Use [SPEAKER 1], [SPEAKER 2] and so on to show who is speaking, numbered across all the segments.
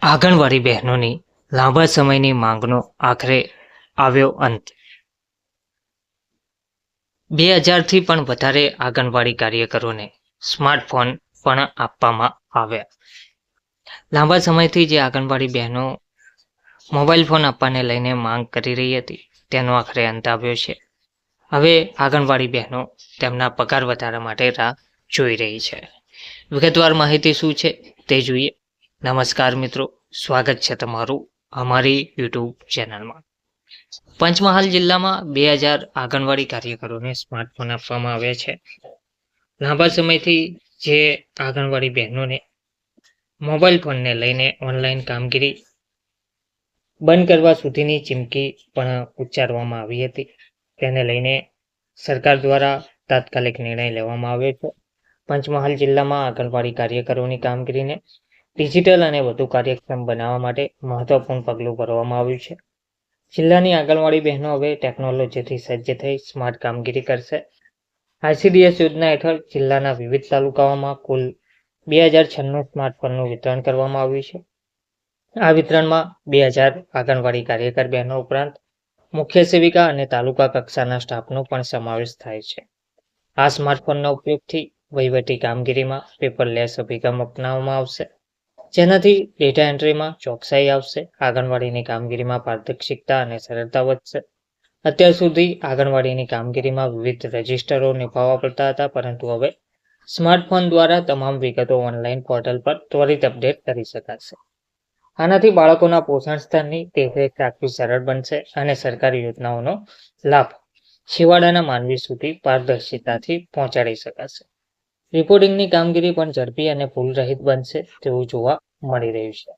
[SPEAKER 1] આંગણવાડી બહેનોની લાંબા સમયની માંગનો આખરે આવ્યો અંત। 2000થી પણ વધારે આંગણવાડી કાર્યકરોને સ્માર્ટફોન પણ આપવામાં આવ્યા। લાંબા સમયથી જે આંગણવાડી બહેનો મોબાઈલ ફોન આપવાને લઈને માંગ કરી રહી હતી તેનો આખરે અંત આવ્યો છે। હવે આંગણવાડી બહેનો તેમના પગાર વધારા માટે રાહ જોઈ રહી છે। વિગતવાર માહિતી શું છે તે જોઈએ। નમસ્કાર મિત્રો, સ્વાગત છે તમારું અમારી યુટ્યુબ ચેનલમાં। પંચમહાલ જિલ્લામાં 2000 આંગણવાડી કાર્યકરોને સ્માર્ટફોન આપવામાં આવ્યા છે। લાંબા સમયથી જે આંગણવાડી બહેનોને મોબાઈલ ફોનને લઈને ઓનલાઈન કામગીરી બંધ કરવા સુધીની ચીમકી પણ ઉચ્ચારવામાં આવી હતી, તેને લઈને સરકાર દ્વારા તાત્કાલિક નિર્ણય લેવામાં આવ્યો છે। પંચમહાલ જિલ્લામાં આંગણવાડી કાર્યકરોની કામગીરીને ડિજિટલ અને વધુ કાર્યક્ષમ બનાવવા માટે મહત્વપૂર્ણ પગલું ભરવામાં આવ્યું છે। જિલ્લાની આંગણવાડી બહેનો હવે ટેકનોલોજીથી સજ્જ થઈ સ્માર્ટ કામગીરી કરશે। ICDS યોજના હેઠળ જિલ્લાના વિવિધ તાલુકાઓમાં કુલ 2096 સ્માર્ટફોનનું વિતરણ કરવામાં આવ્યું છે। આ વિતરણમાં 2000 આંગણવાડી કાર્યકર બહેનો ઉપરાંત મુખ્ય સેવિકા અને તાલુકા કક્ષાના સ્ટાફનો પણ સમાવેશ થાય છે। આ સ્માર્ટફોનના ઉપયોગથી વહીવટી કામગીરીમાં પેપરલેસ અભિગમ અપનાવવામાં આવશે, જેનાથી ડેટા એન્ટ્રીમાં ચોકસાઈ આવશે, આંગણવાડીની કામગીરીમાં પારદર્શિકતા અને સરળતા વધશે। અત્યાર સુધી આંગણવાડીની કામગીરીમાં વિવિધ રજિસ્ટરો નિભાવવા પડતા હતા, પરંતુ હવે સ્માર્ટફોન દ્વારા તમામ વિગતો ઓનલાઈન પોર્ટલ પર ત્વરિત અપડેટ કરી શકાશે। આનાથી બાળકોના પોષણ સ્તરની દેખરેખ રાખવી સરળ બનશે અને સરકારી યોજનાઓનો લાભ છેવાડાના માનવી સુધી પારદર્શિતાથી પહોંચાડી શકાશે। રિપોર્ટિંગની કામગીરી પણ ઝડપી અને ભૂલરહિત બનશે તેવું જોવા મળી રહ્યું છે।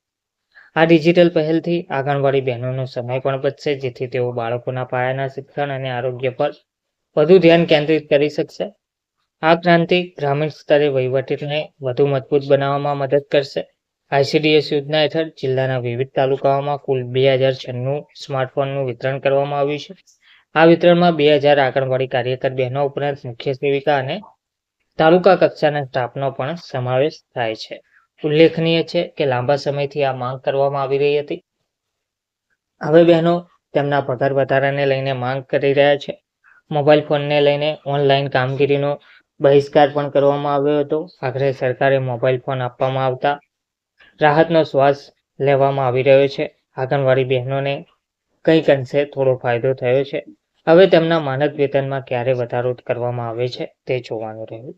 [SPEAKER 1] આ ડિજિટલ પહેલથી આંગણવાડી બહેનોનો સમય પણ બચશે, જેથી તેઓ બાળકોના પાયાના શિક્ષણ અને આરોગ્ય પર વધુ ધ્યાન કેન્દ્રિત કરી શકશે। આ ક્રાંતિ ગ્રામીણ સ્તરે વહીવટને વધુ મજબૂત બનાવવામાં મદદ કરશે। ICDS યોજના હેઠળ જિલ્લાના વિવિધ તાલુકાઓમાં કુલ 2096 સ્માર્ટફોનનું વિતરણ કરવામાં આવ્યું છે। આ વિતરણમાં 2000 આંગણવાડી કાર્યકર બહેનો ઉપરાંત મુખ્ય સેવિકા અને તાલુકા કક્ષાના સ્ટાફનો પણ સમાવેશ થાય છે। ઉલ્લેખનીય છે કે લાંબા સમયથી આ માંગ કરવામાં આવી રહી હતી। હવે બહેનો તેમના પગાર વધારાને લઈને માંગ કરી રહ્યા છે। મોબાઈલ ફોનને લઈને ઓનલાઈન કામગીરીનો બહિષ્કાર પણ કરવામાં આવ્યો હતો। આખરે સરકારે મોબાઈલ ફોન આપવામાં આવતા રાહતનો શ્વાસ લેવામાં આવી રહ્યો છે। આંગણવાડી બહેનોને કંઈક અંશે થોડો ફાયદો થયો છે। હવે તેમના માનદ વેતનમાં ક્યારે વધારો કરવામાં આવે છે તે જોવાનું રહ્યું।